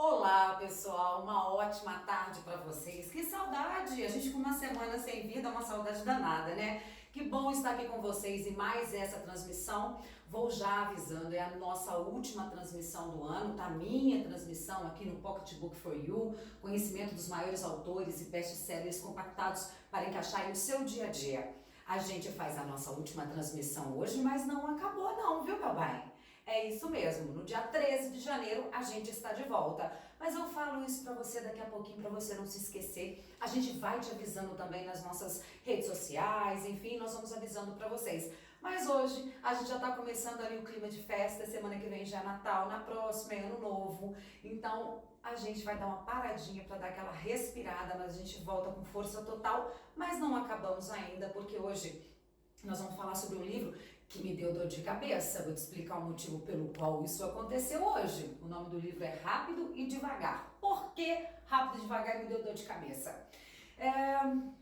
Olá, pessoal, uma ótima tarde para vocês. Que saudade! A gente com uma semana sem vida, uma saudade danada, né? Que bom estar aqui com vocês em mais essa transmissão. Vou já avisando, é a nossa última transmissão do ano, tá? Minha transmissão aqui no Pocketbook for You, conhecimento dos maiores autores e best-sellers compactados para encaixar no seu dia a dia. A gente faz a nossa última transmissão hoje, mas não acabou não, viu, meu bem? É isso mesmo, no dia 13 de janeiro a gente está de volta. Mas eu falo isso para você daqui a pouquinho, para você não se esquecer. A gente vai te avisando também nas nossas redes sociais, enfim, nós vamos avisando para vocês. Mas hoje a gente já está começando ali o clima de festa, semana que vem já é Natal, na próxima é Ano Novo. Então a gente vai dar uma paradinha para dar aquela respirada, mas a gente volta com força total. Mas não acabamos ainda, porque hoje nós vamos falar sobre um livro que me deu dor de cabeça. Vou te explicar o motivo pelo qual isso aconteceu hoje. O nome do livro é Rápido e Devagar. Por que Rápido e Devagar me deu dor de cabeça?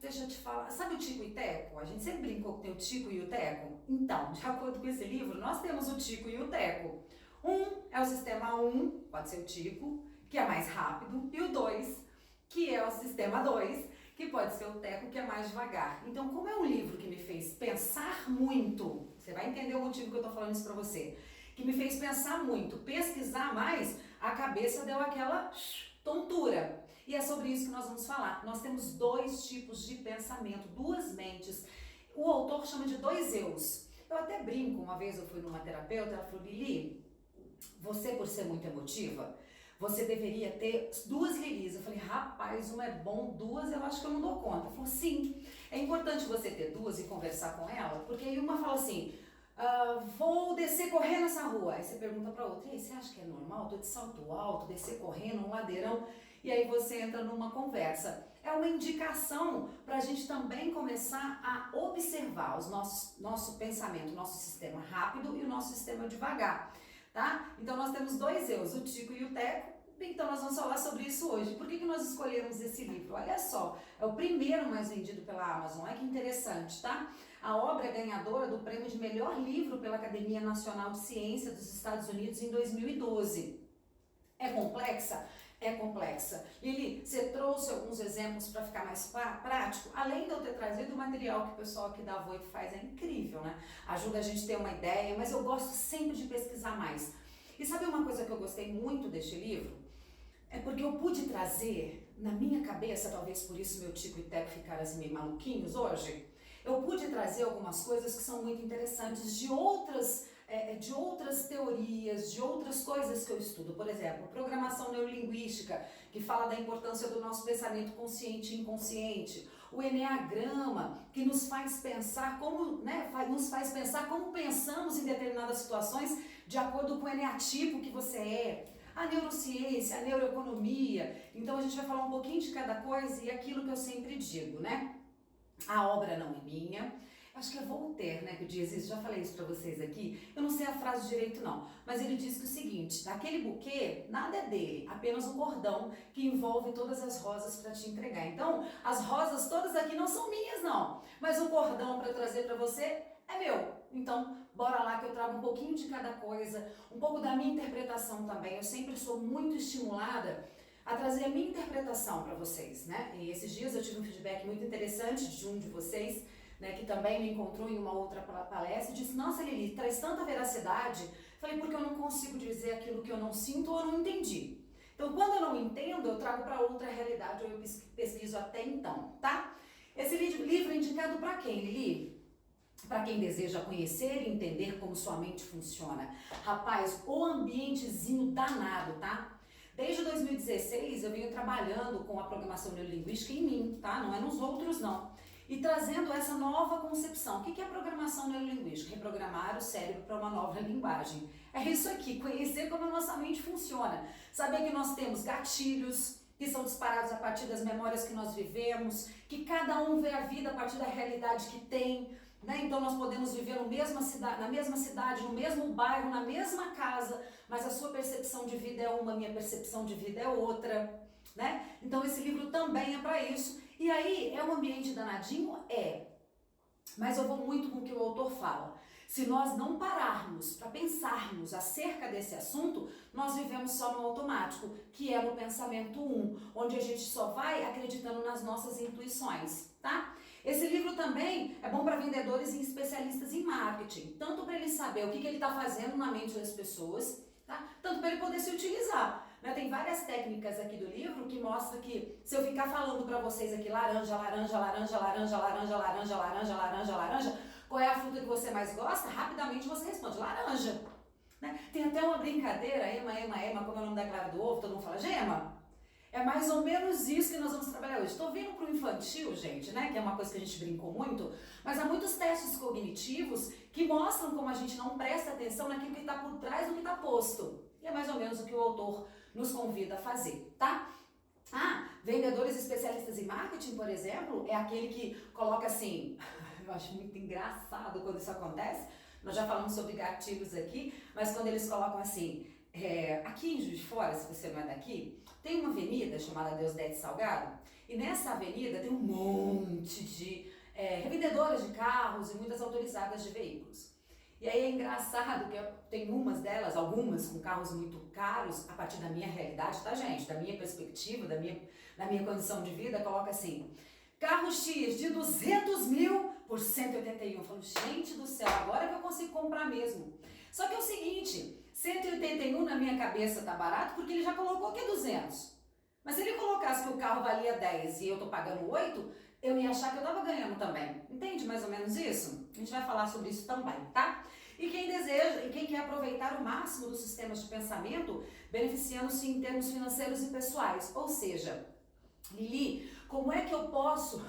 Deixa eu te falar, sabe o Tico e Teco? A gente sempre brincou que tem o Tico e o Teco. Então, de acordo com esse livro, nós temos o Tico e o Teco. Um é o sistema 1, pode ser o Tico, que é mais rápido, e o 2, que é o sistema 2, que pode ser o Teco, que é mais devagar. Então, como é um livro que me fez pensar muito, você vai entender o motivo que eu tô falando isso pra você, que me fez pensar muito, pesquisar mais, a cabeça deu aquela tontura. E é sobre isso que nós vamos falar. Nós temos dois tipos de pensamento, duas mentes. O autor chama de dois eus. Eu até brinco, uma vez eu fui numa terapeuta, ela falou, Lili, você por ser muito emotiva, você deveria ter duas Lilis. Eu falei, rapaz, uma é bom, duas eu acho que eu não dou conta. Ela falou, sim, é importante você ter duas e conversar com ela, porque aí uma fala assim, vou descer correndo essa rua. Aí você pergunta pra outra, e aí, você acha que é normal? Tô de salto alto, descer correndo, um ladeirão, e aí você entra numa conversa. É uma indicação para a gente também começar a observar os nosso pensamento, nosso sistema rápido e o nosso sistema devagar. Tá? Então nós temos dois eus, o Tico e o Teco. Então nós vamos falar sobre isso hoje. Por que nós escolhemos esse livro? Olha só, é o primeiro mais vendido pela Amazon, olha que interessante, tá? A obra é ganhadora do prêmio de melhor livro pela Academia Nacional de Ciência dos Estados Unidos em 2012. É complexa? É complexa. Lili, você trouxe alguns exemplos para ficar mais prático? Além de eu ter trazido o material que o pessoal aqui da Voito faz, é incrível, né? Ajuda a gente a ter uma ideia, mas eu gosto sempre de pesquisar mais. E sabe uma coisa que eu gostei muito deste livro? É porque eu pude trazer, na minha cabeça, talvez por isso meu Tico e Teco ficaram assim meio maluquinhos hoje, eu pude trazer algumas coisas que são muito interessantes de outras teorias, de outras coisas que eu estudo. Por exemplo, programação neurolinguística, que fala da importância do nosso pensamento consciente e inconsciente. O eneagrama, que nos faz pensar como, nos faz pensar como pensamos em determinadas situações de acordo com o eneatipo que você é. A neurociência, a neuroeconomia. Então a gente vai falar um pouquinho de cada coisa e aquilo que eu sempre digo, né? A obra não é minha. Acho que é Voltaire, né, que diz isso, já falei isso pra vocês aqui, eu não sei a frase direito não, mas ele diz que o seguinte, daquele buquê, nada é dele, apenas um cordão que envolve todas as rosas para te entregar. Então, as rosas todas aqui não são minhas não, mas o cordão para trazer para você é meu. Então, bora lá que eu trago um pouquinho de cada coisa, um pouco da minha interpretação também. Eu sempre sou muito estimulada a trazer a minha interpretação para vocês, né? E esses dias eu tive um feedback muito interessante de um de vocês, né, que também me encontrou em uma outra palestra e disse, nossa Lili, traz tanta veracidade. Falei, porque eu não consigo dizer aquilo que eu não sinto ou não entendi. Então, quando eu não entendo, eu trago para outra realidade ou eu pesquiso até então, tá? Esse livro é indicado para quem, Lili? Para quem deseja conhecer e entender como sua mente funciona. Rapaz, o ambientezinho danado, tá? Desde 2016 eu venho trabalhando com a programação neurolinguística em mim, tá? Não é nos outros não. E trazendo essa nova concepção. O que é a programação neurolinguística? Reprogramar o cérebro para uma nova linguagem. É isso aqui, conhecer como a nossa mente funciona. Saber que nós temos gatilhos que são disparados a partir das memórias que nós vivemos, que cada um vê a vida a partir da realidade que tem, né? Então nós podemos viver na mesma cidade, no mesmo bairro, na mesma casa, mas a sua percepção de vida é uma, a minha percepção de vida é outra, né? Então esse livro também é para isso. E aí, é um ambiente danadinho? É. Mas eu vou muito com o que o autor fala. Se nós não pararmos para pensarmos acerca desse assunto, nós vivemos só no automático, que é no pensamento 1, onde a gente só vai acreditando nas nossas intuições, tá? Esse livro também é bom para vendedores e especialistas em marketing, tanto para ele saber o que ele está fazendo na mente das pessoas, tá? Tanto para ele poder se utilizar. Né? Tem várias técnicas aqui do livro que mostram que se eu ficar falando para vocês aqui laranja, laranja, laranja, laranja, laranja, laranja, laranja, laranja, laranja, qual é a fruta que você mais gosta? Rapidamente você responde laranja. Né? Tem até uma brincadeira, ema, como é o nome da clara do ovo, todo mundo fala gema. É mais ou menos isso que nós vamos trabalhar hoje. Estou vindo para o infantil, gente, né? Que é uma coisa que a gente brincou muito, mas há muitos testes cognitivos que mostram como a gente não presta atenção naquilo que está por trás do que está posto. E é mais ou menos o que o autor nos convida a fazer, tá? Vendedores especialistas em marketing, por exemplo, é aquele que coloca assim, eu acho muito engraçado quando isso acontece, nós já falamos sobre gatilhos aqui, mas quando eles colocam assim, aqui em Juiz de Fora, se você não é daqui, tem uma avenida chamada Deusdete Salgado, e nessa avenida tem um monte de revendedoras de carros e muitas autorizadas de veículos. E aí é engraçado que tem algumas com carros muito caros, a partir da minha realidade, tá, gente? Da minha perspectiva, da minha condição de vida, coloca assim, carro X de 200 mil por 181. Eu falo, gente do céu, agora que eu consigo comprar mesmo. Só que é o seguinte, 181 na minha cabeça tá barato porque ele já colocou que é 200. Mas se ele colocasse que o carro valia 10 e eu tô pagando 8, eu ia achar que eu tava ganhando também. Entende mais ou menos isso? A gente vai falar sobre isso também, tá? E quem deseja e quem quer aproveitar o máximo dos sistemas de pensamento, beneficiando-se em termos financeiros e pessoais. Ou seja, Lili, como é que eu posso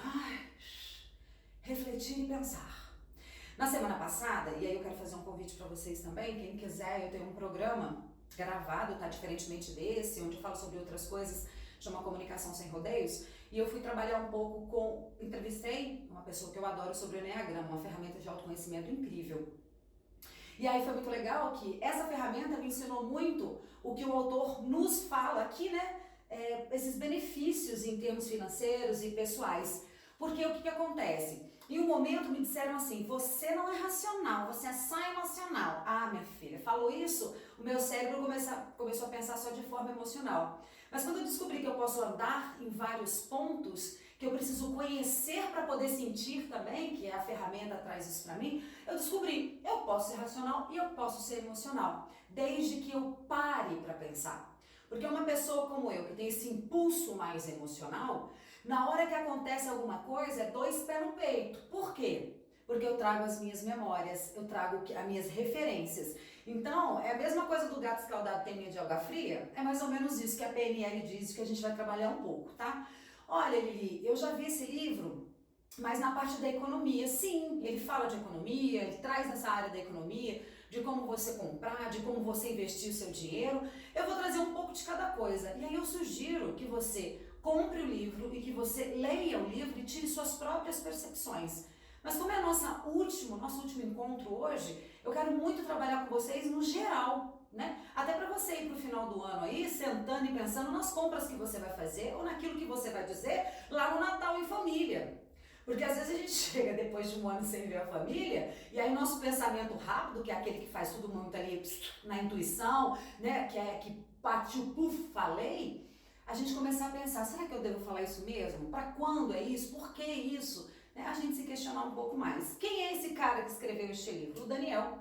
refletir e pensar? Na semana passada, e aí eu quero fazer um convite para vocês também, quem quiser, eu tenho um programa gravado, tá? Diferentemente desse, onde eu falo sobre outras coisas, chama Comunicação Sem Rodeios, e eu fui trabalhar um pouco entrevistei uma pessoa que eu adoro sobre o Enneagrama, uma ferramenta de autoconhecimento incrível. E aí foi muito legal que essa ferramenta me ensinou muito o que o autor nos fala aqui, né? Esses benefícios em termos financeiros e pessoais. Porque o que acontece? Em um momento me disseram assim, você não é racional, você é só emocional. Ah, minha filha, falou isso, o meu cérebro começou a pensar só de forma emocional. Mas quando eu descobri que eu posso andar em vários pontos, que eu preciso conhecer para poder sentir também, que a ferramenta traz isso para mim, eu descobri, eu posso ser racional e eu posso ser emocional, desde que eu pare para pensar. Porque uma pessoa como eu, que tem esse impulso mais emocional, na hora que acontece alguma coisa, é 2 pés no peito. Por quê? Porque eu trago as minhas memórias, eu trago as minhas referências. Então, é a mesma coisa do gato escaldado tem medo de água fria? É mais ou menos isso que a PNL diz, que a gente vai trabalhar um pouco, tá? Olha, Lili, eu já vi esse livro, mas na parte da economia, sim, ele fala de economia, ele traz nessa área da economia, de como você comprar, de como você investir o seu dinheiro. Eu vou trazer um pouco de cada coisa. E aí eu sugiro que você compre o livro e que você leia o livro e tire suas próprias percepções. Mas como é nosso último encontro hoje, eu quero muito trabalhar com vocês no geral, né? Até para você ir pro final do ano aí, sentando e pensando nas compras que você vai fazer ou naquilo que você vai dizer lá no Natal em família. Porque às vezes a gente chega depois de um ano sem ver a família, e aí o nosso pensamento rápido, que é aquele que faz tudo muito ali na intuição, né? Que partiu, falei, a gente começar a pensar, será que eu devo falar isso mesmo? Para quando é isso? Por que isso? A gente se questionar um pouco mais. Quem é esse cara que escreveu este livro? O Daniel.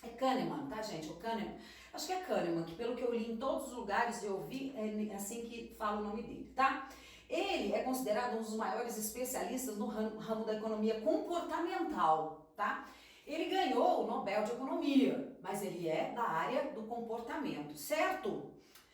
É Kahneman, tá, gente? O Kahneman. Acho que é Kahneman, que pelo que eu li em todos os lugares eu ouvi, é assim que fala o nome dele, tá? Ele é considerado um dos maiores especialistas no ramo da economia comportamental, tá? Ele ganhou o Nobel de Economia, mas ele é da área do comportamento, certo?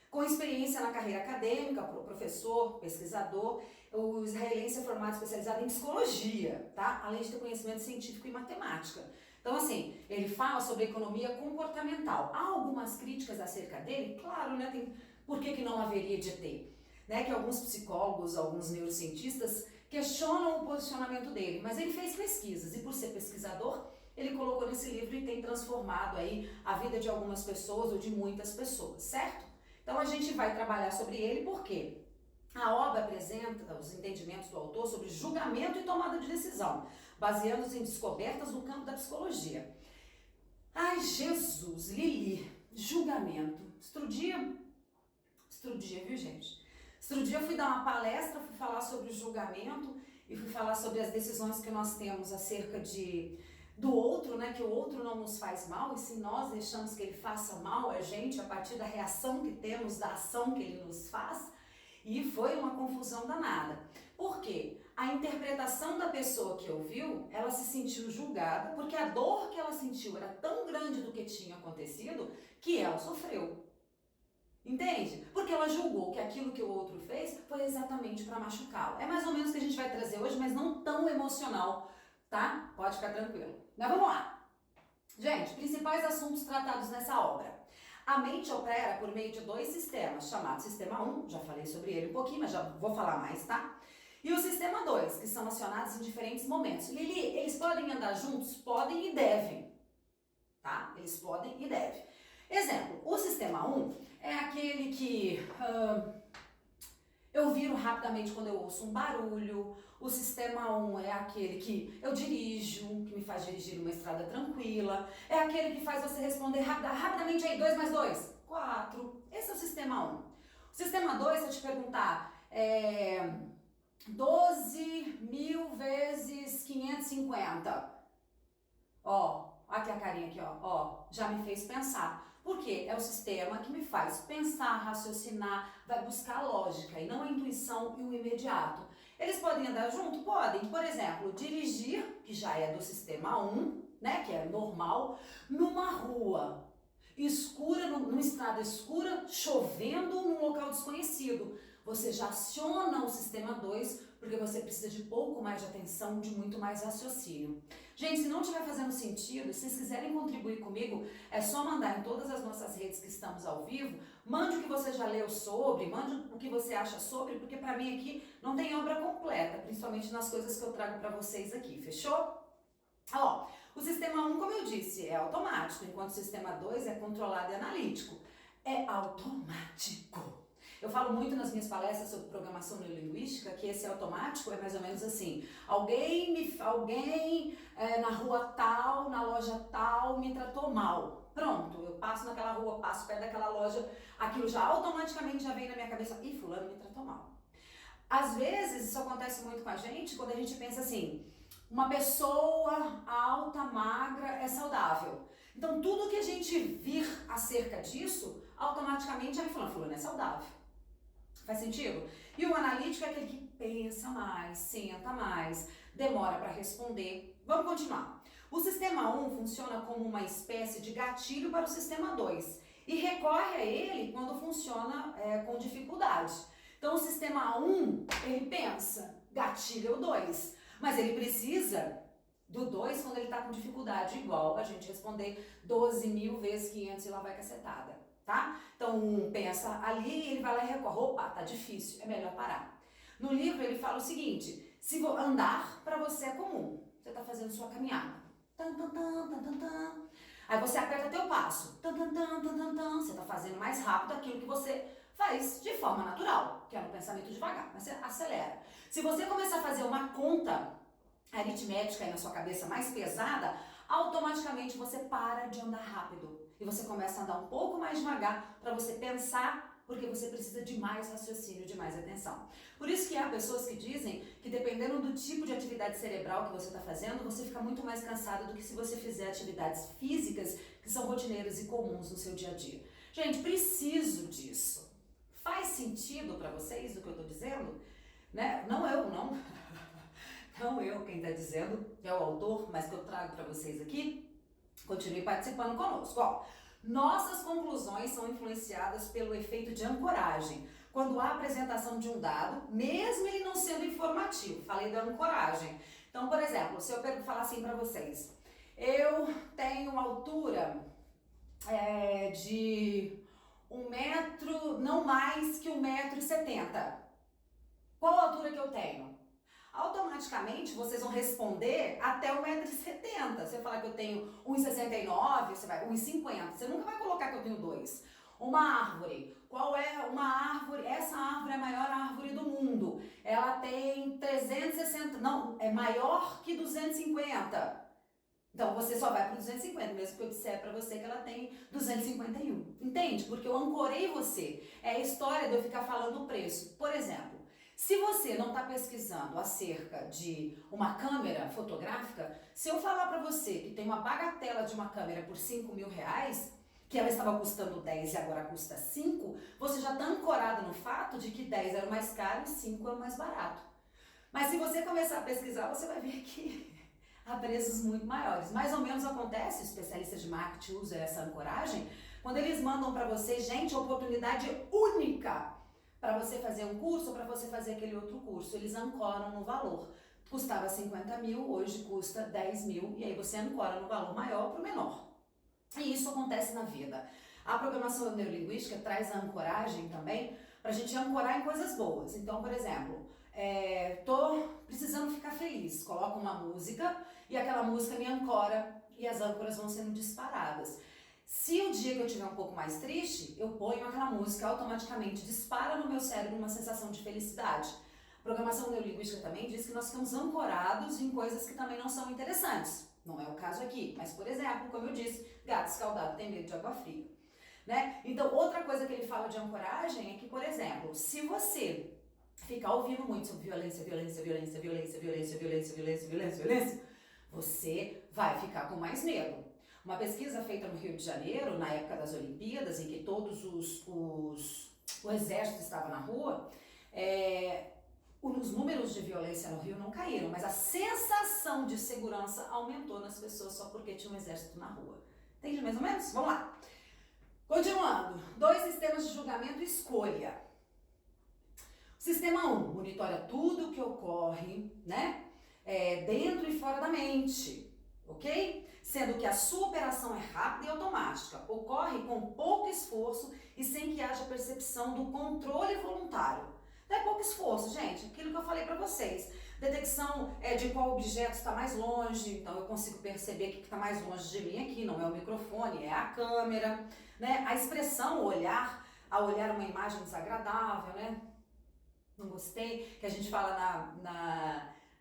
Com experiência na carreira acadêmica, professor, pesquisador, o israelense é formado especializado em psicologia, tá? Além de ter conhecimento científico e matemática. Então, assim, ele fala sobre economia comportamental. Há algumas críticas acerca dele? Claro, né? Por que não haveria de ter? Né? Que alguns psicólogos, alguns neurocientistas questionam o posicionamento dele, mas ele fez pesquisas e por ser pesquisador, ele colocou nesse livro e tem transformado aí a vida de algumas pessoas ou de muitas pessoas, certo? Então a gente vai trabalhar sobre ele porque a obra apresenta os entendimentos do autor sobre julgamento e tomada de decisão, baseados em descobertas no campo da psicologia. Ai, Jesus, Lili, julgamento. Outro dia, viu, gente? Outro dia eu fui dar uma palestra, fui falar sobre o julgamento e fui falar sobre as decisões que nós temos acerca do outro, né? Que o outro não nos faz mal e se nós deixamos que ele faça mal a gente a partir da reação que temos, da ação que ele nos faz. E foi uma confusão danada. Por quê? A interpretação da pessoa que ouviu, ela se sentiu julgada porque a dor que ela sentiu era tão grande do que tinha acontecido que ela sofreu. Entende? Porque ela julgou que aquilo que o outro fez foi exatamente para machucá-lo. É mais ou menos o que a gente vai trazer hoje, mas não tão emocional, tá? Pode ficar tranquilo. Mas vamos lá. Gente, principais assuntos tratados nessa obra. A mente opera por meio de dois sistemas, chamados Sistema 1, já falei sobre ele um pouquinho, mas já vou falar mais, tá? E o Sistema 2, que são acionados em diferentes momentos. Lili, eles podem andar juntos? Podem e devem, tá? Eles podem e devem. Exemplo, o Sistema 1 é aquele que eu viro rapidamente quando eu ouço um barulho. O Sistema 1 é aquele que eu dirijo, que me faz dirigir uma estrada tranquila. É aquele que faz você responder rapidamente aí, 2 mais 2, 4. Esse é o Sistema 1. O Sistema 2, se eu te perguntar, 12.000 vezes 550. Ó, aqui a carinha aqui, ó, já me fez pensar. Porque é o sistema que me faz pensar, raciocinar, vai buscar a lógica e não a intuição e o imediato. Eles podem andar junto? Podem. Por exemplo, dirigir, que já é do Sistema 1, né, que é normal, numa rua escura, numa estrada escura, chovendo num local desconhecido. Você já aciona o Sistema 2 porque você precisa de pouco mais de atenção, de muito mais raciocínio. Gente, se não estiver fazendo sentido, se vocês quiserem contribuir comigo, é só mandar em todas as nossas redes que estamos ao vivo, mande o que você já leu sobre, mande o que você acha sobre, porque para mim aqui não tem obra completa, principalmente nas coisas que eu trago para vocês aqui, fechou? Ó, o Sistema 1, como eu disse, é automático, enquanto o Sistema 2 é controlado e analítico. É automático. Eu falo muito nas minhas palestras sobre programação neurolinguística que esse automático é mais ou menos assim: alguém na rua tal, na loja tal, me tratou mal. Pronto, eu passo naquela rua, passo perto daquela loja, aquilo já automaticamente já vem na minha cabeça: ih, fulano me tratou mal. Às vezes isso acontece muito com a gente quando a gente pensa assim: uma pessoa alta, magra é saudável. Então tudo que a gente vir acerca disso, automaticamente a gente fala: fulano é saudável. Faz sentido? E o analítico é aquele que pensa mais, senta mais, demora para responder. Vamos continuar. O Sistema 1 funciona como uma espécie de gatilho para o Sistema 2 e recorre a ele quando funciona com dificuldade. Então o Sistema 1, ele pensa, gatilho é o 2, mas ele precisa do 2 quando ele está com dificuldade, igual a gente responder 12.000 vezes 500 e lá vai cacetada. Tá? Então, um pensa ali e ele vai lá e recorre. Opa, tá difícil, é melhor parar. No livro ele fala o seguinte: se andar para você é comum, você tá fazendo sua caminhada. Tan, tan, tan, tan, tan, tan. Aí você aperta teu passo. Tan, tan, tan, tan, tan, tan. Você tá fazendo mais rápido aquilo que você faz de forma natural, que é no pensamento devagar, mas você acelera. Se você começar a fazer uma conta aritmética aí na sua cabeça mais pesada, automaticamente você para de andar rápido e você começa a andar um pouco mais devagar para você pensar, porque você precisa de mais raciocínio, de mais atenção. Por isso que há pessoas que dizem que dependendo do tipo de atividade cerebral que você está fazendo, você fica muito mais cansado do que se você fizer atividades físicas que são rotineiras e comuns no seu dia a dia. Gente, preciso disso. Faz sentido para vocês o que eu estou dizendo? Né? Não eu quem está dizendo, é o autor, mas que eu trago para vocês aqui. Continue participando conosco. Ó, nossas conclusões são influenciadas pelo efeito de ancoragem. Quando há apresentação de um dado, mesmo ele não sendo informativo, falei da ancoragem. Então, por exemplo, se eu falar assim para vocês: eu tenho uma altura de 1 metro, não mais que 1,70 m. Qual a altura que eu tenho? Automaticamente vocês vão responder até 1,70 m. Você falar que eu tenho 1,69 m, você vai 1,50 m. Você nunca vai colocar que eu tenho 2. Uma árvore. Qual é uma árvore? Essa árvore é a maior árvore do mundo. Ela tem 360, não, é maior que 250. Então você só vai para 250, mesmo que eu disser para você que ela tem 251. Entende? Porque eu ancorei você. É a história de eu ficar falando o preço. Por exemplo, se você não está pesquisando acerca de uma câmera fotográfica, se eu falar para você que tem uma bagatela de uma câmera por 5 mil reais, que ela estava custando 10 e agora custa 5, você já está ancorado no fato de que 10 era o mais caro e 5 é o mais barato. Mas se você começar a pesquisar, você vai ver que a preços muito maiores. Mais ou menos acontece, os especialistas de marketing usam essa ancoragem, quando eles mandam para você, gente, oportunidade única para você fazer um curso ou para você fazer aquele outro curso. Eles ancoram no valor. Custava 50 mil, hoje custa 10 mil, e aí você ancora no valor maior para o menor. E isso acontece na vida. A programação neurolinguística traz a ancoragem também para a gente ancorar em coisas boas. Então, por exemplo, tô precisando ficar feliz, coloco uma música e aquela música me ancora e as âncoras vão sendo disparadas. Se o dia que eu estiver um pouco mais triste, eu ponho aquela música, automaticamente dispara no meu cérebro uma sensação de felicidade. A programação neurolinguística também diz que nós ficamos ancorados em coisas que também não são interessantes. Não é o caso aqui, mas por exemplo, como eu disse, gato escaldado tem medo de água fria. Né? Então, outra coisa que ele fala de ancoragem é que, por exemplo, se você ficar ouvindo muito sobre violência, você vai ficar com mais medo. Uma pesquisa feita no Rio de Janeiro, na época das Olimpíadas, em que todos o exército estava na rua, os números de violência no Rio não caíram, mas a sensação de segurança aumentou nas pessoas só porque tinha um exército na rua. Entende mais ou menos? Vamos lá. Continuando. 2 sistemas de julgamento e escolha. Sistema 1, monitora tudo o que ocorre, né? Dentro e fora da mente, ok? Sendo que a sua operação é rápida e automática, ocorre com pouco esforço e sem que haja percepção do controle voluntário. Não é pouco esforço, gente, aquilo que eu falei para vocês. Detecção de qual objeto está mais longe, então eu consigo perceber que está mais longe de mim aqui, não é o microfone, é a câmera, né? A expressão, o olhar, a olhar uma imagem desagradável, né? Não gostei, que a gente fala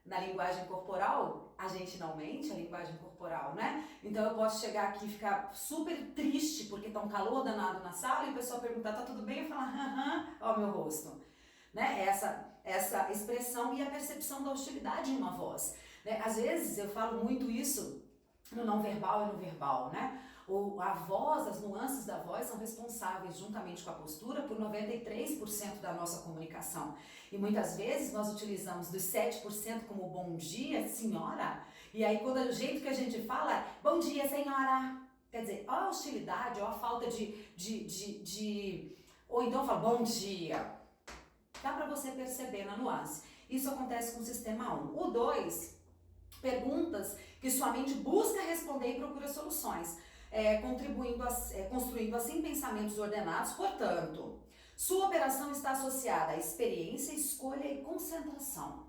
na linguagem corporal, a gente não mente, a linguagem corporal, né? Então eu posso chegar aqui e ficar super triste porque tá um calor danado na sala e o pessoal perguntar, tá tudo bem? Eu falar, aham, ó o meu rosto. Né? Essa expressão e a percepção da hostilidade em uma voz. Né? Às vezes eu falo muito isso no não verbal e no verbal, né? A voz, as nuances da voz são responsáveis, juntamente com a postura, por 93% da nossa comunicação. E muitas vezes nós utilizamos dos 7% como bom dia, senhora, e aí quando o jeito que a gente fala é bom dia, senhora. Quer dizer, ó a hostilidade, ó a falta ou então fala bom dia. Dá para você perceber na nuance. Isso acontece com o sistema 1. O 2, perguntas que sua mente busca responder e procura soluções, construindo assim pensamentos ordenados. Portanto, sua operação está associada à experiência, escolha e concentração.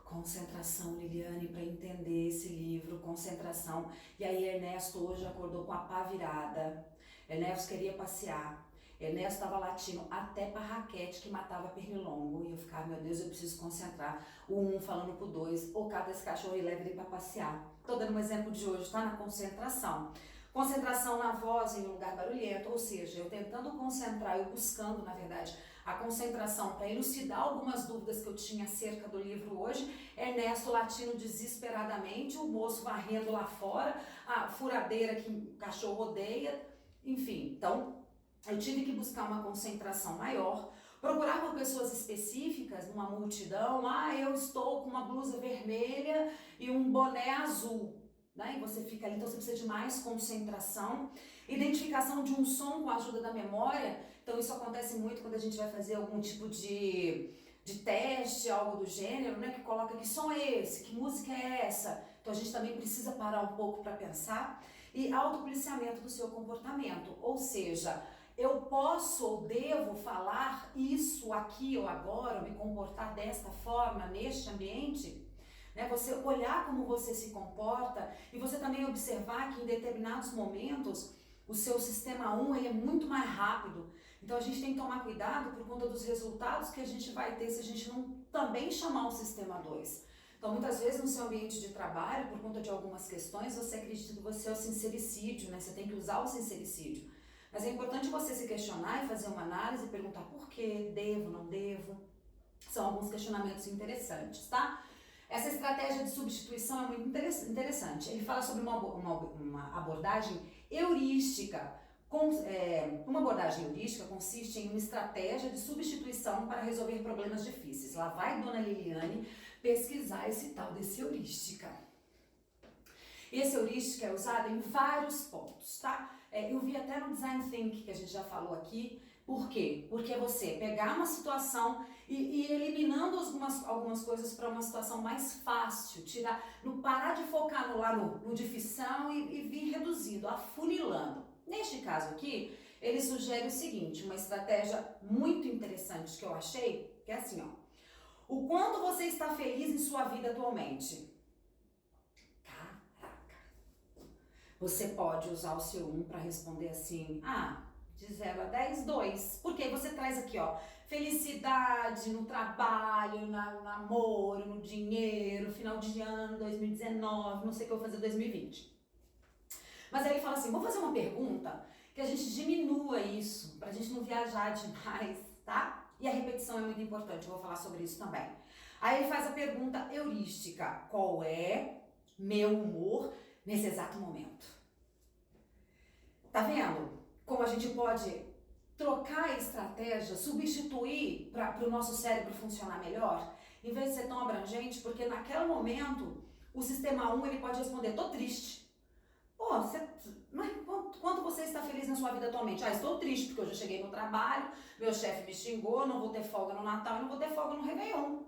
Concentração, Liliane, para entender esse livro, concentração. E aí Ernesto hoje acordou com a pá virada. Ernesto queria passear. Ernesto estava latindo até pra raquete que matava pernilongo. E eu ficava, meu Deus, eu preciso concentrar. O 1 falando pro 2, ou cada esse cachorro e leva ele pra passear. Tô dando um exemplo de hoje, tá? Na concentração. Concentração na voz em um lugar barulhento, ou seja, eu tentando concentrar, eu buscando, na verdade, a concentração para elucidar algumas dúvidas que eu tinha acerca do livro hoje. Ernesto latindo desesperadamente, o moço varrendo lá fora, a furadeira que o cachorro odeia, enfim, então eu tive que buscar uma concentração maior, procurar por pessoas específicas numa multidão. Eu estou com uma blusa vermelha e um boné azul, né? E você fica ali, então você precisa de mais concentração, identificação de um som com a ajuda da memória. Então isso acontece muito quando a gente vai fazer algum tipo de teste, algo do gênero, né? Que coloca que som é esse, que música é essa. Então a gente também precisa parar um pouco para pensar. E autopoliciamento do seu comportamento, ou seja, eu posso ou devo falar isso aqui ou agora, ou me comportar desta forma neste ambiente? Né? Você olhar como você se comporta e você também observar que em determinados momentos o seu sistema 1 ele é muito mais rápido. Então a gente tem que tomar cuidado por conta dos resultados que a gente vai ter se a gente não também chamar o sistema 2. Então, muitas vezes no seu ambiente de trabalho, por conta de algumas questões, você acredita que você é o sincericídio, né? Você tem que usar o sincericídio. Mas é importante você se questionar e fazer uma análise e perguntar por quê, devo, não devo. São alguns questionamentos interessantes, tá? Essa estratégia de substituição é muito interessante. Ele fala sobre uma abordagem heurística. Uma abordagem heurística consiste em uma estratégia de substituição para resolver problemas difíceis. Lá vai Dona Liliane pesquisar esse tal desse heurística. Esse heurística é usado em vários pontos, tá? Eu vi até no Design Think, que a gente já falou aqui. Por quê? Porque é você pegar uma situação e ir eliminando algumas coisas para uma situação mais fácil, parar de focar no dificção e vir reduzindo, afunilando. Neste caso aqui, ele sugere o seguinte, uma estratégia muito interessante que eu achei, que é assim, ó. O quanto você está feliz em sua vida atualmente? Caraca! Você pode usar o seu 1 para responder assim, de 0 a 10, 2. Porque você traz aqui, ó, felicidade no trabalho, no namoro, no dinheiro, final de ano, 2019, não sei o que eu vou fazer em 2020. Mas aí ele fala assim, vou fazer uma pergunta que a gente diminua isso, pra gente não viajar demais, tá? E a repetição é muito importante, eu vou falar sobre isso também. Aí ele faz a pergunta heurística, qual é meu humor nesse exato momento? Tá vendo como a gente pode trocar a estratégia, substituir para o nosso cérebro funcionar melhor? Em vez de ser tão abrangente, porque naquele momento o sistema 1 ele pode responder, tô triste. Pô, mas quanto você está feliz na sua vida atualmente? Estou triste porque eu já cheguei no trabalho, meu chefe me xingou, não vou ter folga no Natal e não vou ter folga no Réveillon.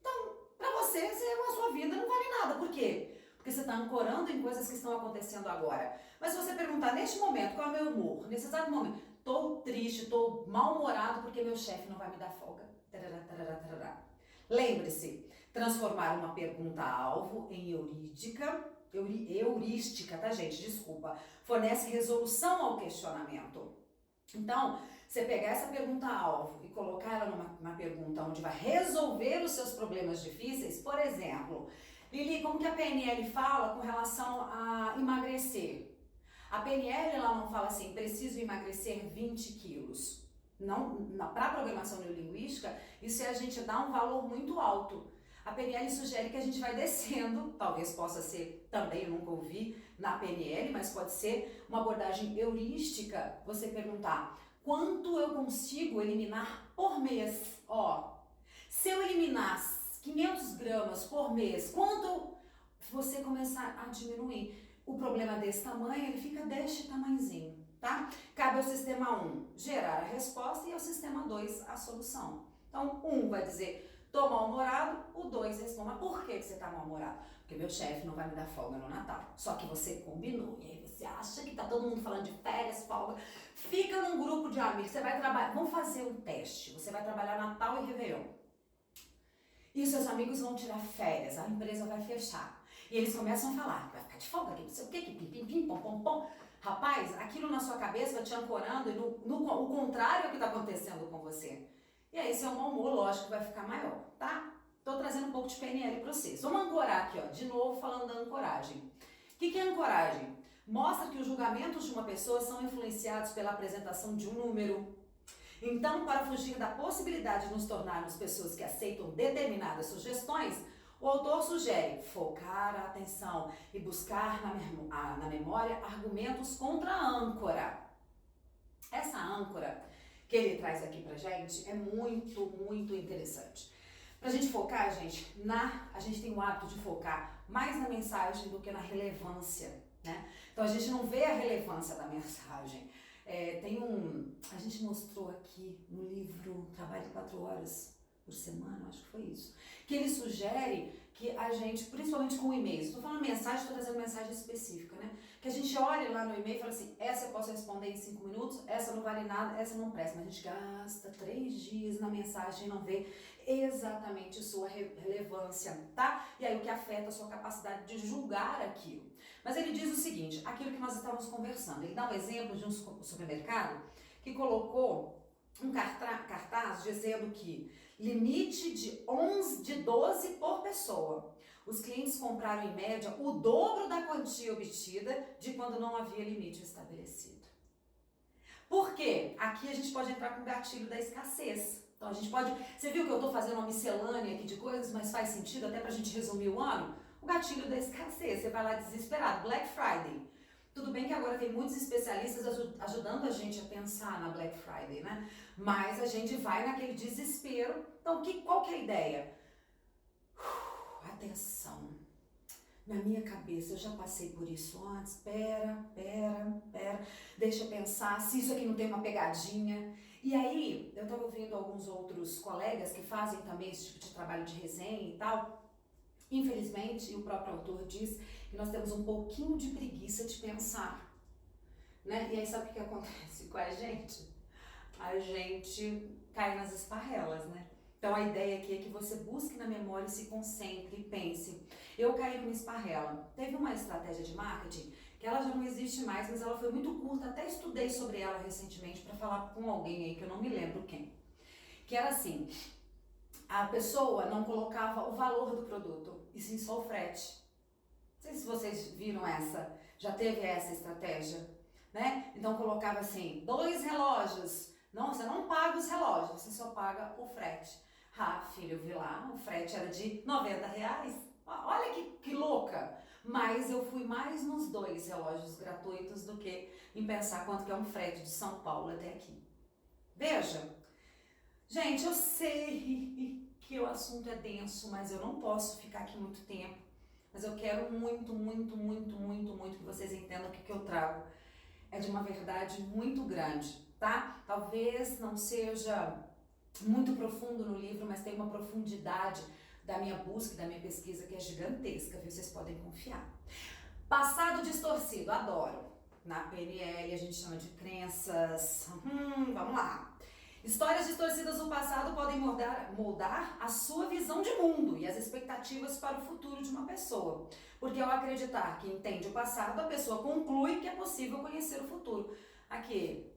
Então, para você, a sua vida não vale nada. Por quê? Porque você está ancorando em coisas que estão acontecendo agora. Mas se você perguntar neste momento, qual é o meu humor? Nesse exato momento, estou triste, estou mal-humorado porque meu chefe não vai me dar folga. Tarará, tarará, tarará. Lembre-se, transformar uma pergunta-alvo em heurística, tá, gente? Desculpa. Fornece resolução ao questionamento. Então, você pegar essa pergunta-alvo e colocar ela numa pergunta onde vai resolver os seus problemas difíceis, por exemplo, Lili, como que a PNL fala com relação a emagrecer? A PNL, ela não fala assim, preciso emagrecer 20 quilos. Para a programação neurolinguística, isso é a gente dar um valor muito alto. A PNL sugere que a gente vai descendo, talvez possa ser também, eu nunca ouvi na PNL, mas pode ser uma abordagem heurística, você perguntar quanto eu consigo eliminar por mês? Se eu eliminar 500 gramas por mês, quanto você começar a diminuir? O problema desse tamanho, ele fica deste tamanhozinho, tá? Cabe ao sistema 1 gerar a resposta e ao sistema 2 a solução. Então, 1 vai dizer, tô mal-humorado, o 2 responde, mas por que você tá mal-humorado? Porque meu chefe não vai me dar folga no Natal. Só que você combinou, e aí você acha que tá todo mundo falando de férias, folga, fica num grupo de amigos, você vai trabalhar, vamos fazer um teste, você vai trabalhar Natal e Réveillon. E os seus amigos vão tirar férias, a empresa vai fechar. E eles começam a falar, vai ficar de folga aqui, não sei o que, pim, pim, pim, pom, pom, pom. Rapaz, aquilo na sua cabeça vai te ancorando e o contrário é o que está acontecendo com você. E aí seu mau humor, lógico, vai ficar maior, tá? Tô trazendo um pouco de PNL para vocês. Vamos ancorar aqui, ó, de novo falando da ancoragem. O que é ancoragem? Mostra que os julgamentos de uma pessoa são influenciados pela apresentação de um número. Então, para fugir da possibilidade de nos tornarmos pessoas que aceitam determinadas sugestões, o autor sugere focar a atenção e buscar na memória argumentos contra a âncora. Essa âncora que ele traz aqui pra gente é muito, muito interessante. Pra gente focar, gente, a gente tem o hábito de focar mais na mensagem do que na relevância, né? Então a gente não vê a relevância da mensagem. A gente mostrou aqui no livro Trabalhe 4 horas por semana, acho que foi isso, que ele sugere que a gente, principalmente com e-mails, estou falando mensagem, estou trazendo mensagem específica, né? Que a gente olhe lá no e-mail e fala assim, essa eu posso responder em 5 minutos, essa não vale nada, essa não presta. Mas a gente gasta 3 dias na mensagem e não vê exatamente sua relevância, tá? E aí o que afeta a sua capacidade de julgar aquilo. Mas ele diz o seguinte, aquilo que nós estávamos conversando, ele dá um exemplo de um supermercado que colocou um cartaz dizendo que limite de 12 por pessoa. Os clientes compraram em média o dobro da quantia obtida de quando não havia limite estabelecido. Por quê? Aqui a gente pode entrar com o gatilho da escassez. Então a gente pode... Você viu que eu estou fazendo uma miscelânea aqui de coisas, mas faz sentido até para a gente resumir o ano? O gatilho da escassez. Você vai lá desesperado. Black Friday. Tudo bem que agora tem muitos especialistas ajudando a gente a pensar na Black Friday, né? Mas a gente vai naquele desespero. Então, qual que é a ideia? Atenção. Na minha cabeça, eu já passei por isso antes. Pera. Deixa eu pensar se isso aqui não tem uma pegadinha. E aí, eu estava ouvindo alguns outros colegas que fazem também esse tipo de trabalho de resenha e tal. Infelizmente, o próprio autor diz que nós temos um pouquinho de preguiça de pensar, né? E aí sabe o que acontece com a gente? A gente cai nas esparrelas, né? Então a ideia aqui é que você busque na memória, se concentre e pense. Eu caí numa esparrela. Teve uma estratégia de marketing que ela já não existe mais, mas ela foi muito curta, até estudei sobre ela recentemente para falar com alguém aí que eu não me lembro quem. Que era assim, a pessoa não colocava o valor do produto, e sim só o frete. Não sei se vocês viram essa, já teve essa estratégia, né? Então colocava assim, 2 relógios. Não, você não paga os relógios, você só paga o frete. Ah, filho, eu vi lá, o frete era de R$90. Olha que louca! Mas eu fui mais nos 2 relógios gratuitos do que em pensar quanto que é um frete de São Paulo até aqui. Veja, gente, eu sei que o assunto é denso, mas eu não posso ficar aqui muito tempo. Mas eu quero muito que vocês entendam que o que eu trago é de uma verdade muito grande, tá? Talvez não seja muito profundo no livro, mas tem uma profundidade da minha busca e da minha pesquisa que é gigantesca, viu? Vocês podem confiar. Passado distorcido, adoro. Na PNL a gente chama de crenças. Vamos lá. Histórias distorcidas do passado podem moldar a sua visão de mundo e as expectativas para o futuro de uma pessoa. Porque ao acreditar que entende o passado, a pessoa conclui que é possível conhecer o futuro. Aqui,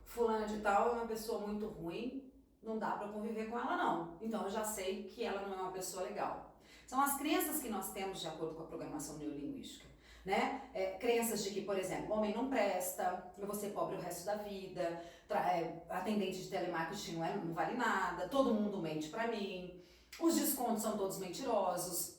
fulana de tal é uma pessoa muito ruim, não dá para conviver com ela não. Então eu já sei que ela não é uma pessoa legal. São as crenças que nós temos de acordo com a programação neurolinguística. Né? Crenças de que, por exemplo, o homem não presta, eu vou ser pobre o resto da vida, atendente de telemarketing não vale nada, todo mundo mente pra mim, os descontos são todos mentirosos.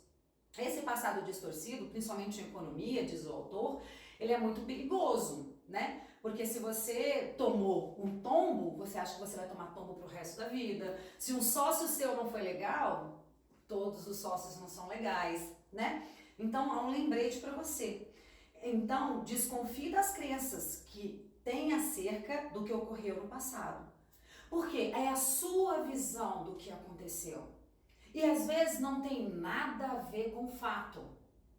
Esse passado distorcido, principalmente em economia, diz o autor, ele é muito perigoso, né? Porque se você tomou um tombo, você acha que você vai tomar tombo pro resto da vida. Se um sócio seu não foi legal, todos os sócios não são legais, né? Então, há um lembrete para você. Então, desconfie das crenças que tem acerca do que ocorreu no passado. Porque é a sua visão do que aconteceu. E às vezes não tem nada a ver com o fato.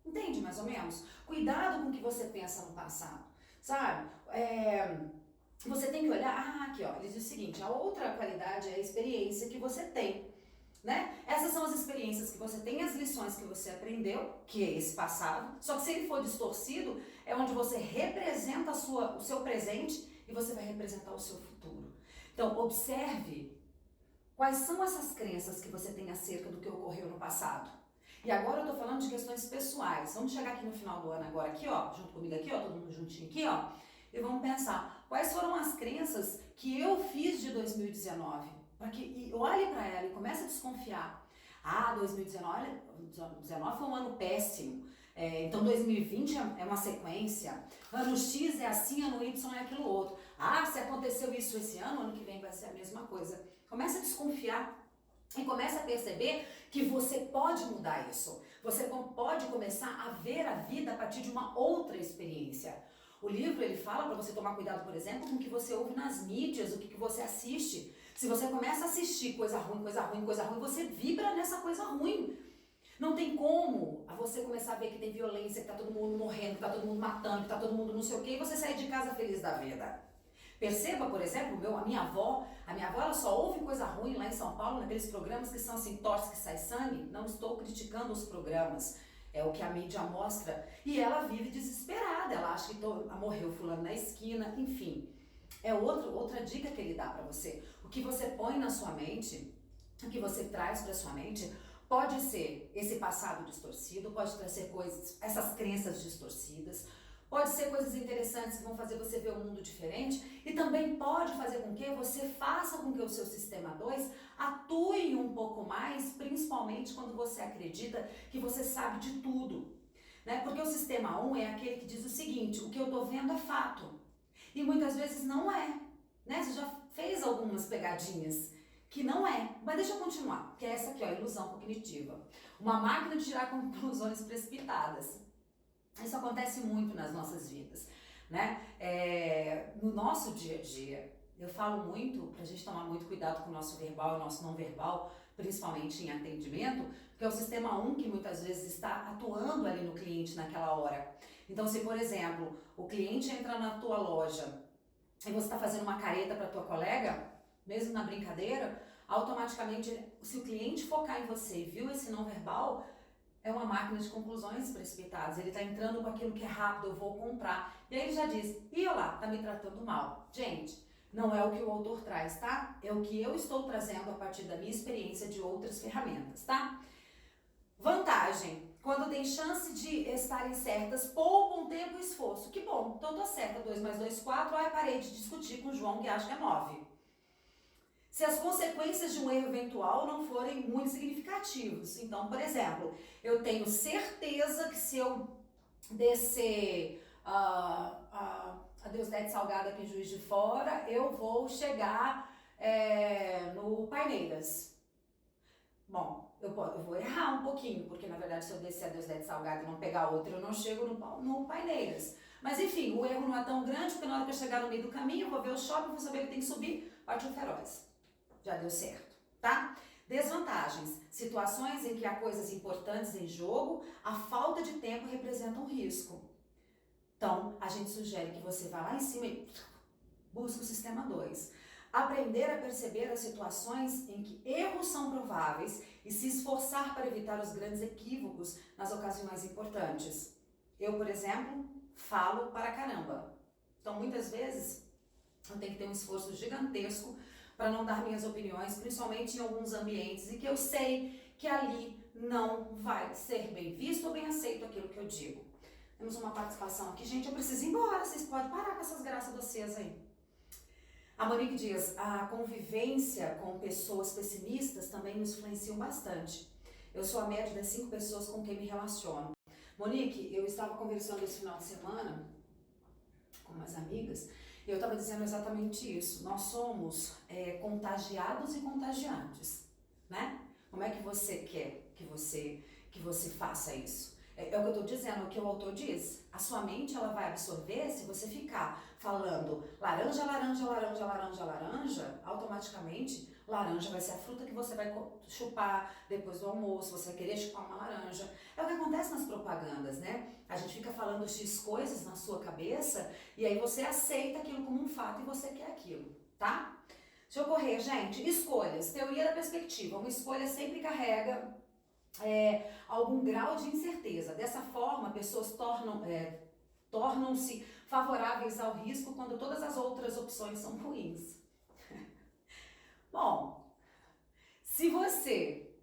Entende mais ou menos? Cuidado com o que você pensa no passado. Sabe? Você tem que olhar, aqui ó, ele diz o seguinte, a outra qualidade é a experiência que você tem. Né? Essas são as experiências que você tem, as lições que você aprendeu, que é esse passado, só que se ele for distorcido, é onde você representa o seu presente e você vai representar o seu futuro. Então, observe quais são essas crenças que você tem acerca do que ocorreu no passado. E agora eu tô falando de questões pessoais. Vamos chegar aqui no final do ano agora, aqui ó, junto comigo aqui ó, todo mundo juntinho aqui ó, e vamos pensar quais foram as crenças que eu fiz de 2019. E olhe para ela e comece a desconfiar. 2019 foi um ano péssimo. Então 2020 é uma sequência. Ano X é assim, ano Y é aquilo outro. Se aconteceu isso esse ano que vem vai ser a mesma coisa. Comece a desconfiar e comece a perceber que você pode mudar isso. Você pode começar a ver a vida a partir de uma outra experiência. O livro ele fala para você tomar cuidado, por exemplo, com o que você ouve nas mídias, o que você assiste. Se você começa a assistir coisa ruim, você vibra nessa coisa ruim. Não tem como você começar a ver que tem violência, que tá todo mundo morrendo, que tá todo mundo matando, que tá todo mundo não sei o quê, e você sair de casa feliz da vida. Perceba, por exemplo, a minha avó ela só ouve coisa ruim lá em São Paulo, naqueles programas que são assim, torce que sai sangue. Não estou criticando os programas, é o que a mídia mostra. E ela vive desesperada, ela acha que morreu fulano na esquina, enfim. É outra dica que ele dá para você. O que você põe na sua mente, o que você traz para sua mente, pode ser esse passado distorcido, pode trazer coisas, essas crenças distorcidas, pode ser coisas interessantes que vão fazer você ver o mundo diferente e também pode fazer com que você faça com que o seu sistema 2 atue um pouco mais, principalmente quando você acredita que você sabe de tudo, né? Porque o sistema 1 é aquele que diz o seguinte: o que eu tô vendo é fato. E muitas vezes não é, né? Você já fez algumas pegadinhas que não é. Mas deixa eu continuar, que é essa aqui, ó, ilusão cognitiva. Uma máquina de tirar conclusões precipitadas. Isso acontece muito nas nossas vidas, né? No nosso dia a dia, eu falo muito pra gente tomar muito cuidado com o nosso verbal e o nosso não verbal, principalmente em atendimento, porque é o sistema 1 que muitas vezes está atuando ali no cliente naquela hora. Então, se por exemplo, o cliente entra na tua loja e você está fazendo uma careta para tua colega, mesmo na brincadeira, automaticamente, se o cliente focar em você e viu esse não verbal, é uma máquina de conclusões precipitadas. Ele está entrando com aquilo que é rápido, eu vou comprar. E aí ele já diz: ih, olha lá, tá me tratando mal. Gente, não é o que o autor traz, tá? É o que eu estou trazendo a partir da minha experiência de outras ferramentas, tá? Vantagem: quando tem chance de estarem certas, poupam tempo e esforço. Que bom, então tô certa, 2 mais 2, 4. Ai, parei de discutir com o João que acha que é 9. Se as consequências de um erro eventual não forem muito significativos. Então, por exemplo, eu tenho certeza que se eu descer a Deus Dete Salgado aqui em Juiz de Fora, eu vou chegar no Paineiras. Bom, eu vou errar um pouquinho, porque na verdade se eu descer a Deus Dete Salgado e não pegar outra, eu não chego no Paineiras. Mas enfim, o erro não é tão grande, porque na hora que eu chegar no meio do caminho, eu vou ver o shopping, vou saber que tem que subir, partiu feroz. Já deu certo, tá? Desvantagens: situações em que há coisas importantes em jogo, a falta de tempo representa um risco. Então, a gente sugere que você vá lá em cima e busque o sistema 2. Aprender a perceber as situações em que erros são prováveis e se esforçar para evitar os grandes equívocos nas ocasiões importantes. Eu, por exemplo, falo para caramba. Então, muitas vezes, eu tenho que ter um esforço gigantesco para não dar minhas opiniões, principalmente em alguns ambientes em que eu sei que ali não vai ser bem visto ou bem aceito aquilo que eu digo. Temos uma participação aqui. Gente, eu preciso ir embora, vocês podem parar com essas graças de vocês aí. A Monique diz: a convivência com pessoas pessimistas também nos influenciam bastante. Eu sou a média das 5 pessoas com quem me relaciono. Monique, eu estava conversando esse final de semana com umas amigas, e eu estava dizendo exatamente isso. Nós somos contagiados e contagiantes, né? Como é que você quer que você faça isso? É o que eu estou dizendo, é o que o autor diz. A sua mente, ela vai absorver se você ficar falando laranja, laranja, laranja, laranja, laranja, automaticamente laranja vai ser a fruta que você vai chupar depois do almoço, você vai querer chupar uma laranja. É o que acontece nas propagandas, né? A gente fica falando X coisas na sua cabeça e aí você aceita aquilo como um fato e você quer aquilo, tá? Deixa eu correr, gente. Escolhas. Teoria da perspectiva. Uma escolha sempre carrega algum grau de incerteza. Dessa forma, pessoas tornam-se favoráveis ao risco quando todas as outras opções são ruins. Bom, se você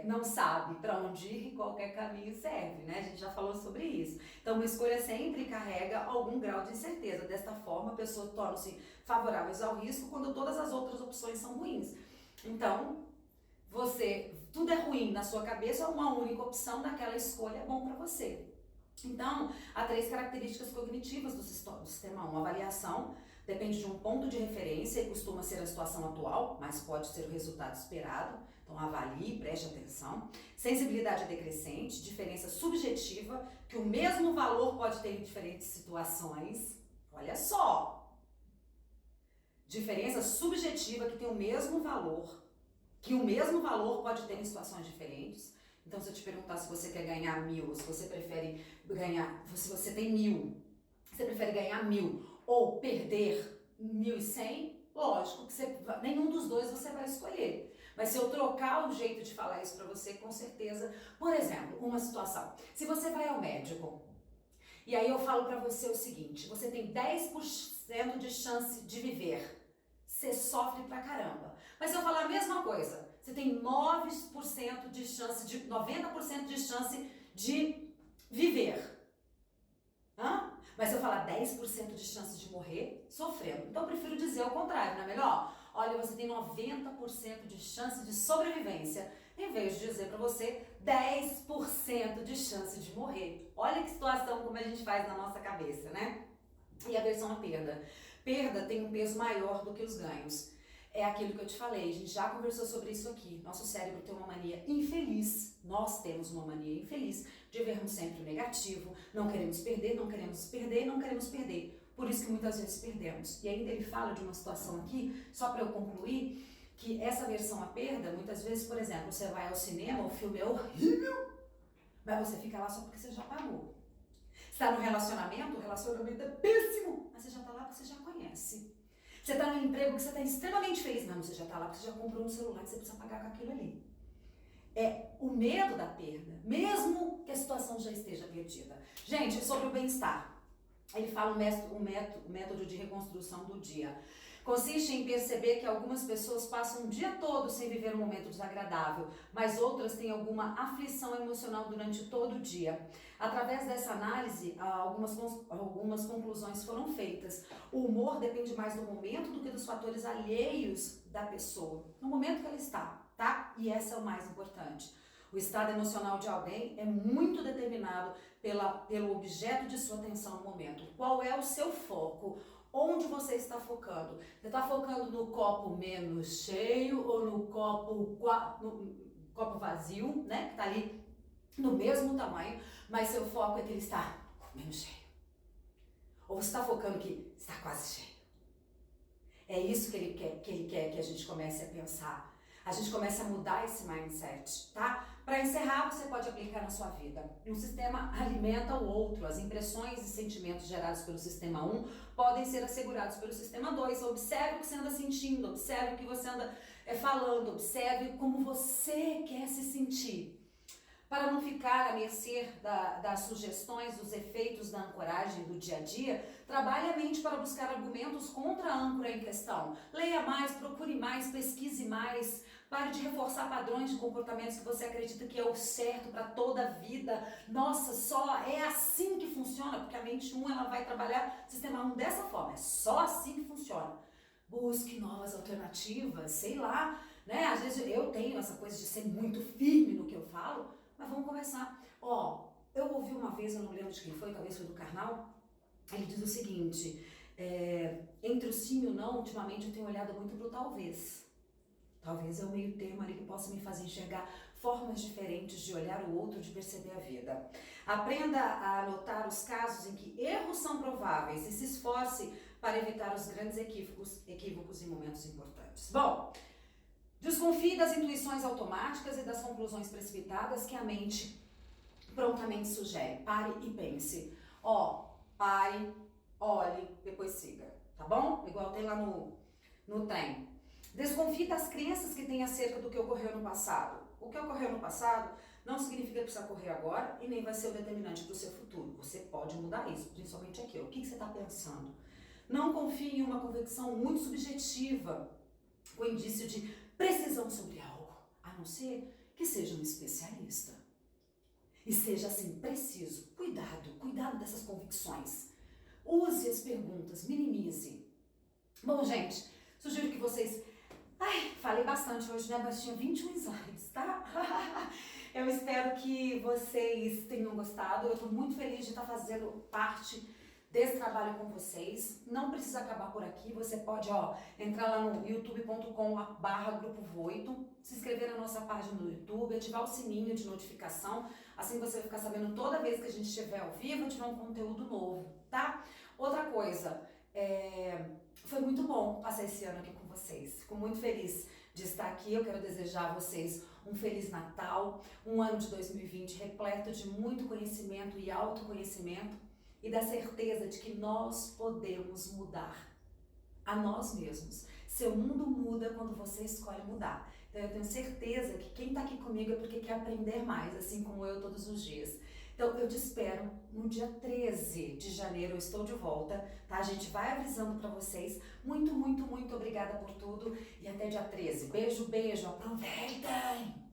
não sabe para onde ir, qualquer caminho serve, né? A gente já falou sobre isso. Então, uma escolha sempre carrega algum grau de incerteza. Desta forma, a pessoa torna-se favoráveis ao risco quando todas as outras opções são ruins. Então, tudo é ruim na sua cabeça, uma única opção daquela escolha é bom para você. Então, há 3 características cognitivas do sistema 1. Avaliação depende de um ponto de referência e costuma ser a situação atual, mas pode ser o resultado esperado. Então, avalie, preste atenção. Sensibilidade decrescente, diferença subjetiva, que o mesmo valor pode ter em diferentes situações. Olha só! Diferença subjetiva que tem o mesmo valor, que o mesmo valor pode ter em situações diferentes. Então, se eu te perguntar se você quer ganhar 1.000, se você prefere ganhar, se você tem 1.000, você prefere ganhar 1.000 ou perder 1.100, lógico que nenhum dos dois você vai escolher. Mas se eu trocar o jeito de falar isso para você, com certeza, por exemplo, uma situação. Se você vai ao médico E aí eu falo pra você o seguinte, você tem 10% de chance de viver. Você sofre pra caramba. Mas se eu falar a mesma coisa, você tem 9% de chance, 90% de chance de viver. Mas se eu falar 10% de chance de morrer, sofrendo. Então eu prefiro dizer o contrário, não é melhor? Olha, você tem 90% de chance de sobrevivência, em vez de dizer pra você 10% de chance de morrer. Olha que situação como a gente faz na nossa cabeça, né? E a versão à perda. Perda tem um peso maior do que os ganhos. É aquilo que eu te falei, a gente já conversou sobre isso aqui. Nosso cérebro tem uma mania infeliz, nós temos uma mania infeliz de vermos sempre o negativo, não queremos perder, não queremos perder, não queremos perder. Por isso que muitas vezes perdemos. E ainda ele fala de uma situação aqui, só para eu concluir, que essa versão à perda, muitas vezes, por exemplo, você vai ao cinema, o filme é horrível, mas você fica lá só porque você já pagou. Você está no relacionamento, o relacionamento é péssimo, mas você já está lá porque você já conhece. Você está no emprego que você está extremamente feliz, mas você já está lá porque você já comprou um celular que você precisa pagar com aquilo ali. É o medo da perda, mesmo que a situação já esteja perdida. Gente, sobre o bem-estar. Ele fala o método de reconstrução do dia. Consiste em perceber que algumas pessoas passam o dia todo sem viver um momento desagradável, mas outras têm alguma aflição emocional durante todo o dia. Através dessa análise, algumas conclusões foram feitas. O humor depende mais do momento do que dos fatores alheios da pessoa, no momento que ela está, tá? E essa é o mais importante. O estado emocional de alguém é muito determinado pelo objeto de sua atenção no momento. Qual é o seu foco? Onde você está focando? Você está focando no copo menos cheio ou no copo vazio, né? Que está ali no mesmo tamanho, mas seu foco é que ele está menos cheio. Ou você está focando que está quase cheio. É isso que ele quer que a gente comece a pensar. A gente começa a mudar esse mindset, tá? Para encerrar, você pode aplicar na sua vida. Um sistema alimenta o outro. As impressões e sentimentos gerados pelo sistema 1 podem ser assegurados pelo sistema 2. Observe o que você anda sentindo, observe o que você anda falando, observe como você quer se sentir. Para não ficar à mercê das sugestões, dos efeitos da ancoragem do dia a dia, trabalhe a mente para buscar argumentos contra a âncora em questão. Leia mais, procure mais, pesquise mais. Pare de reforçar padrões de comportamentos que você acredita que é o certo para toda a vida. Nossa, só é assim que funciona, porque a mente 1 ela vai trabalhar o sistema 1 dessa forma. É só assim que funciona. Busque novas alternativas, sei lá, né? Às vezes eu tenho essa coisa de ser muito firme no que eu falo, mas vamos conversar. Eu ouvi uma vez, eu não lembro de quem foi, talvez foi do Karnal, ele diz o seguinte, entre o sim e o não, ultimamente eu tenho olhado muito pro talvez. Talvez é o meio termo ali que possa me fazer enxergar formas diferentes de olhar o outro, de perceber a vida. Aprenda a anotar os casos em que erros são prováveis e se esforce para evitar os grandes equívocos em momentos importantes. Bom, desconfie das intuições automáticas e das conclusões precipitadas que a mente prontamente sugere. Pare e pense. Pare, olhe, depois siga, tá bom? Igual tem lá no trem. Desconfie das crenças que tem acerca do que ocorreu no passado. O que ocorreu no passado não significa que precisa ocorrer agora e nem vai ser o determinante para o seu futuro. Você pode mudar isso, principalmente aqui. O que você está pensando? Não confie em uma convicção muito subjetiva, com indício de precisão sobre algo, a não ser que seja um especialista. E seja assim, preciso. Cuidado dessas convicções. Use as perguntas, minimize. Bom, gente, sugiro que vocês... falei bastante hoje, né? Mas tinha 21 slides, tá? Eu espero que vocês tenham gostado. Eu estou muito feliz de estar fazendo parte desse trabalho com vocês. Não precisa acabar por aqui. Você pode, entrar lá no youtube.com/Grupo Voito, se inscrever na nossa página no YouTube, ativar o sininho de notificação. Assim você vai ficar sabendo toda vez que a gente estiver ao vivo, tiver um conteúdo novo, tá? Outra coisa, foi muito bom passar esse ano aqui com vocês. Fico muito feliz de estar aqui. Eu quero desejar a vocês um Feliz Natal, um ano de 2020 repleto de muito conhecimento e autoconhecimento e da certeza de que nós podemos mudar a nós mesmos. Seu mundo muda quando você escolhe mudar. Então eu tenho certeza que quem está aqui comigo é porque quer aprender mais, assim como eu todos os dias. Então eu te espero no dia 13 de janeiro, eu estou de volta, tá? A gente vai avisando pra vocês. Muito, muito, muito obrigada por tudo e até dia 13. Beijo, beijo, aproveitem!